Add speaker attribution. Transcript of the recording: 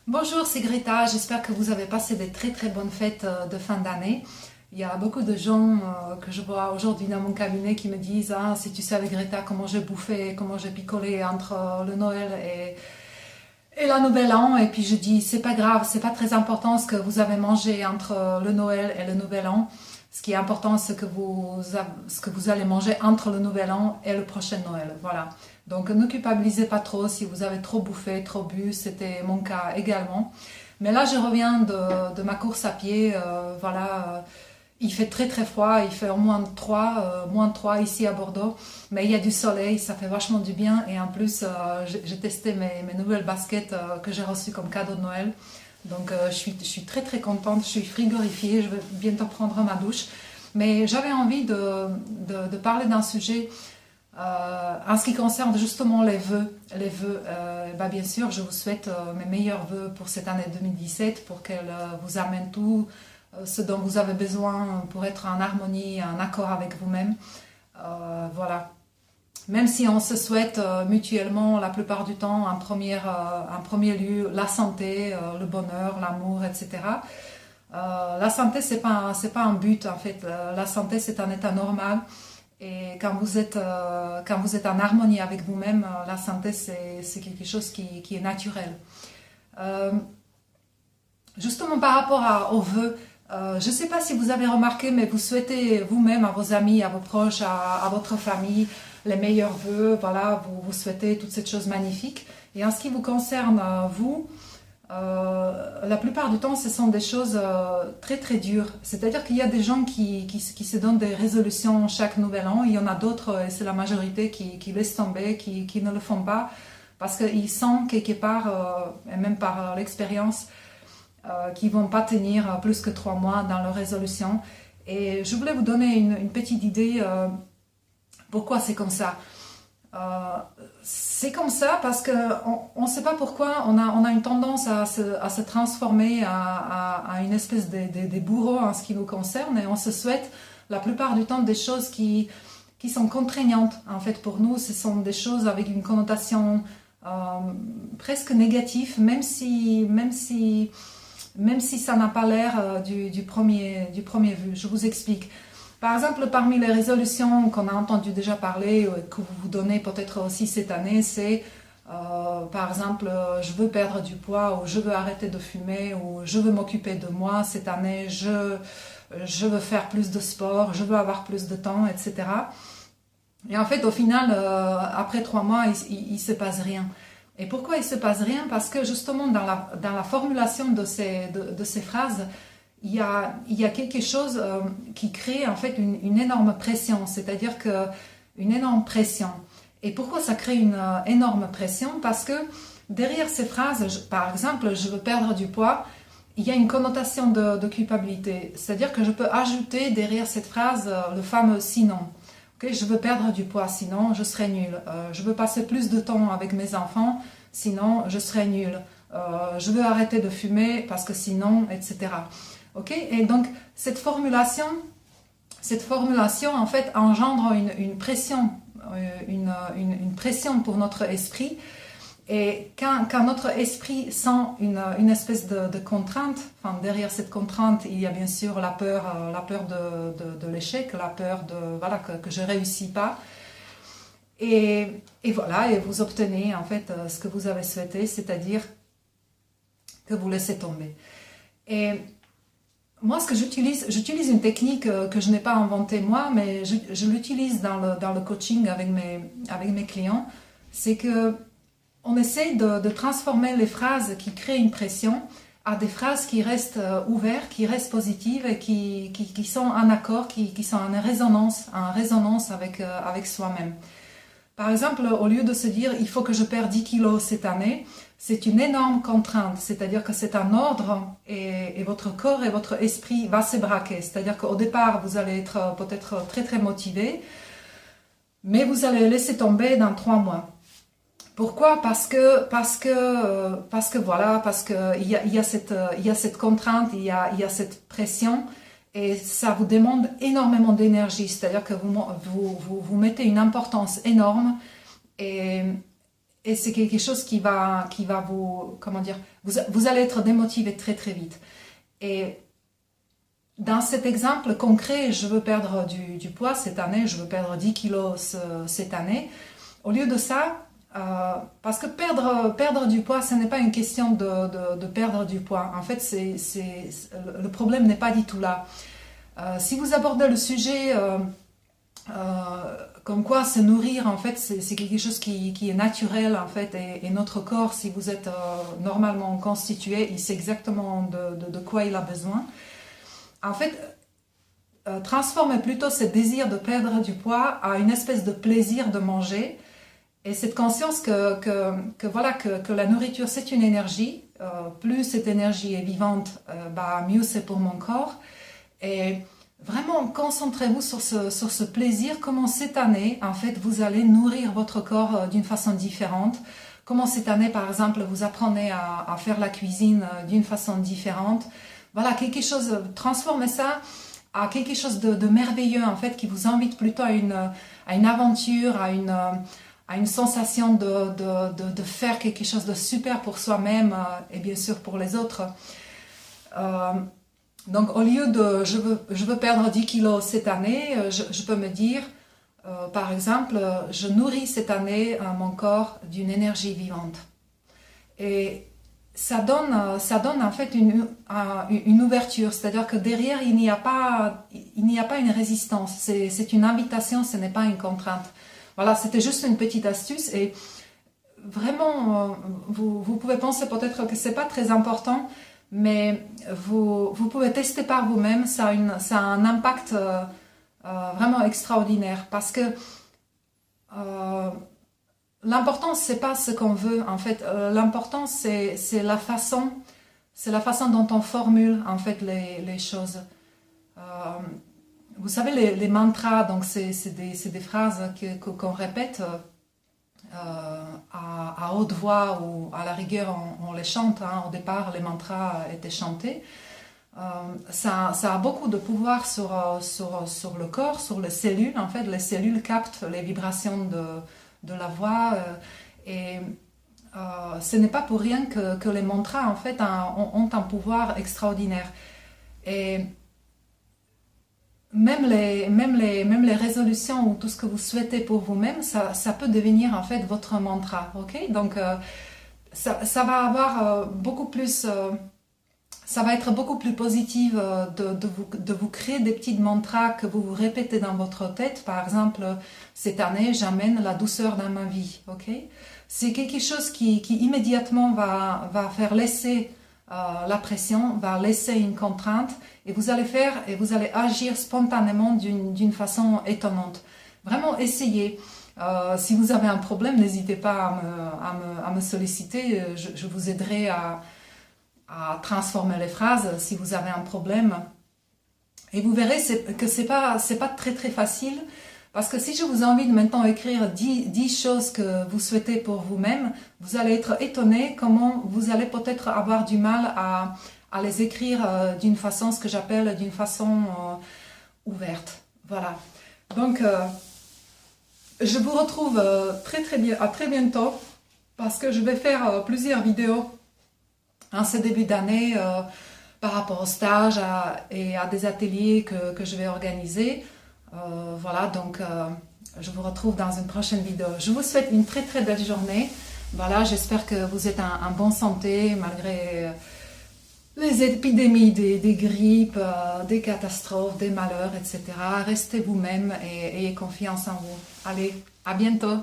Speaker 1: Bonjour, c'est Greta. J'espère que vous avez passé des très bonnes fêtes de fin d'année. Il y a beaucoup de gens que je vois aujourd'hui dans mon cabinet qui me disent: Ah, si tu savais, Greta, comment j'ai bouffé, comment j'ai picolé entre le Noël et la Nouvel An. Et puis je dis: c'est pas grave, c'est pas très important ce que vous avez mangé entre le Noël et le Nouvel An. Ce qui est important, c'est ce que vous allez manger entre le Nouvel An et le prochain Noël. Voilà. Donc ne culpabilisez pas trop si vous avez trop bouffé, trop bu. C'était mon cas également. Mais là, je reviens de ma course à pied. Il fait très froid. Il fait au moins 3 ici à Bordeaux. Mais il y a du soleil, ça fait vachement du bien. Et en plus, j'ai testé mes nouvelles baskets que j'ai reçues comme cadeau de Noël. Donc je suis très contente, je suis frigorifiée, je vais bientôt prendre ma douche. Mais j'avais envie de parler d'un sujet en ce qui concerne justement les vœux. Bien sûr, je vous souhaite mes meilleurs vœux pour cette année 2017, pour qu'elle vous amène tout ce dont vous avez besoin pour être en harmonie, en accord avec vous-même. Voilà. Même si on se souhaite mutuellement la plupart du temps en premier lieu la santé, le bonheur, l'amour, etc. La santé, c'est pas un but en fait. La santé, c'est un état normal. Et quand vous êtes en harmonie avec vous-même, la santé, c'est quelque chose qui est naturel. Euh, Justement par rapport aux vœux, je ne sais pas si vous avez remarqué, mais vous souhaitez vous-même, à vos amis, à vos proches, à votre famille, les meilleurs vœux, voilà, vous souhaitez toutes ces choses magnifiques. Et en ce qui vous concerne, vous, la plupart du temps, ce sont des choses très dures. C'est-à-dire qu'il y a des gens qui se donnent des résolutions chaque nouvel an. Il y en a d'autres, et c'est la majorité, qui laissent tomber, qui ne le font pas, parce qu'ils sentent quelque part, et même par l'expérience, qui vont pas tenir plus que 3 mois dans leur résolution. Et je voulais vous donner une petite idée pourquoi c'est comme ça. Euh, c'est comme ça parce qu'on ne sait pas pourquoi on a une tendance à se transformer à une espèce de bourreau en ce qui nous concerne, et on se souhaite la plupart du temps des choses qui sont contraignantes en fait pour nous. Ce sont des choses avec une connotation euh, presque négative, même si ça n'a pas l'air du premier vue. Je vous explique. Par exemple, parmi les résolutions qu'on a entendu déjà parler, que vous vous donnez peut-être aussi cette année, c'est par exemple, je veux perdre du poids, ou je veux arrêter de fumer, ou je veux m'occuper de moi cette année, je veux faire plus de sport, je veux avoir plus de temps, etc. Et en fait, au final, après 3 mois, il ne se passe rien. Et pourquoi il ne se passe rien? Parce que justement, dans la formulation de ces phrases, il y a quelque chose qui crée en fait une énorme pression, c'est-à-dire que une énorme pression. Et pourquoi ça crée une énorme pression? Parce que derrière ces phrases, par exemple, je veux perdre du poids, il y a une connotation de culpabilité. C'est-à-dire que je peux ajouter derrière cette phrase le fameux sinon. Okay, je veux perdre du poids, sinon je serai nulle. Je veux passer plus de temps avec mes enfants, sinon je serai nulle. Je veux arrêter de fumer parce que sinon, etc. Okay? Et donc cette formulation en fait engendre une pression, une pression pour notre esprit. Et quand notre esprit sent une espèce de contrainte, enfin, derrière cette contrainte, il y a bien sûr la peur de l'échec, la peur voilà, que je ne réussis pas. Et voilà, et vous obtenez en fait ce que vous avez souhaité, c'est-à-dire que vous laissez tomber. Et moi, ce que j'utilise une technique que je n'ai pas inventée moi, mais je l'utilise dans le coaching avec mes clients. C'est que on essaye de transformer les phrases qui créent une pression à des phrases qui restent ouvertes, qui restent positives et qui sont en accord, qui sont en résonance avec soi-même. Par exemple, au lieu de se dire « il faut que je perde 10 kilos cette année », c'est une énorme contrainte, c'est-à-dire que c'est un ordre et votre corps et votre esprit va se braquer. C'est-à-dire qu'au départ, vous allez être peut-être très motivé, mais vous allez laisser tomber dans 3 mois. Pourquoi? Parce que voilà, parce que il y a cette contrainte, il y a cette pression, et ça vous demande énormément d'énergie. C'est-à-dire que vous mettez une importance énorme, et et c'est quelque chose qui va vous, comment dire, vous allez être démotivé très très vite. Et dans cet exemple concret, je veux perdre du poids cette année, je veux perdre 10 kilos cette année. Au lieu de ça, parce que perdre du poids, ce n'est pas une question de perdre du poids. En fait, le problème n'est pas du tout là. Si vous abordez le sujet comme quoi se nourrir, en fait, c'est quelque chose qui est naturel, en fait, et notre corps, si vous êtes normalement constitué, il sait exactement de quoi il a besoin. En fait, transformez plutôt ce désir de perdre du poids à une espèce de plaisir de manger et cette conscience que la nourriture c'est une énergie. Plus cette énergie est vivante, mieux c'est pour mon corps. Et vraiment concentrez-vous sur ce plaisir, comment cette année en fait vous allez nourrir votre corps d'une façon différente. Comment cette année par exemple vous apprenez à faire la cuisine d'une façon différente. Voilà, quelque chose, transformez ça à quelque chose de merveilleux en fait, qui vous invite plutôt à une aventure, à une sensation de faire quelque chose de super pour soi-même et bien sûr pour les autres. Donc au lieu de je veux perdre 10 kilos cette année, je peux me dire, par exemple, je nourris cette année mon corps d'une énergie vivante. Et ça donne en fait une ouverture, c'est-à-dire que derrière il n'y a pas une résistance, c'est une invitation, ce n'est pas une contrainte. Voilà, c'était juste une petite astuce et vraiment vous pouvez penser peut-être que c'est pas très important, mais vous pouvez tester par vous-même, ça a un impact vraiment extraordinaire parce que l'important, c'est pas ce qu'on veut, en fait. L'important, c'est la façon dont on formule, en fait, les choses. Vous savez, les mantras, donc c'est des phrases qu'on répète à haute voix ou à la rigueur, on les chante. Hein. Au départ, les mantras étaient chantés. Ça a beaucoup de pouvoir sur le corps, sur les cellules. En fait, les cellules captent les vibrations de la voix et ce n'est pas pour rien que les mantras en fait ont un pouvoir extraordinaire et même les résolutions ou tout ce que vous souhaitez pour vous-même, ça peut devenir en fait votre mantra, ok? Donc ça va avoir beaucoup plus ça va être beaucoup plus positif de vous créer des petites mantras que vous vous répétez dans votre tête. Par exemple, cette année, j'amène la douceur dans ma vie. Okay? C'est quelque chose qui immédiatement va faire laisser la pression, va laisser une contrainte et vous allez agir spontanément d'une façon étonnante. Vraiment, essayez. Si vous avez un problème, n'hésitez pas à me solliciter. Je vous aiderai à transformer les phrases si vous avez un problème. Et vous verrez que c'est pas très très facile parce que si je vous invite maintenant à écrire 10 choses que vous souhaitez pour vous-même, vous allez être étonné comment vous allez peut-être avoir du mal à les écrire d'une façon, ce que j'appelle d'une façon ouverte. Voilà. Donc je vous retrouve à très bientôt parce que je vais faire plusieurs vidéos en ce début d'année par rapport au stage et à des ateliers que je vais organiser. Voilà, donc je vous retrouve dans une prochaine vidéo. Je vous souhaite une très très belle journée. Voilà, j'espère que vous êtes en bonne santé malgré les épidémies, des grippes, des catastrophes, des malheurs, etc. Restez vous-même et ayez confiance en vous. Allez, à bientôt!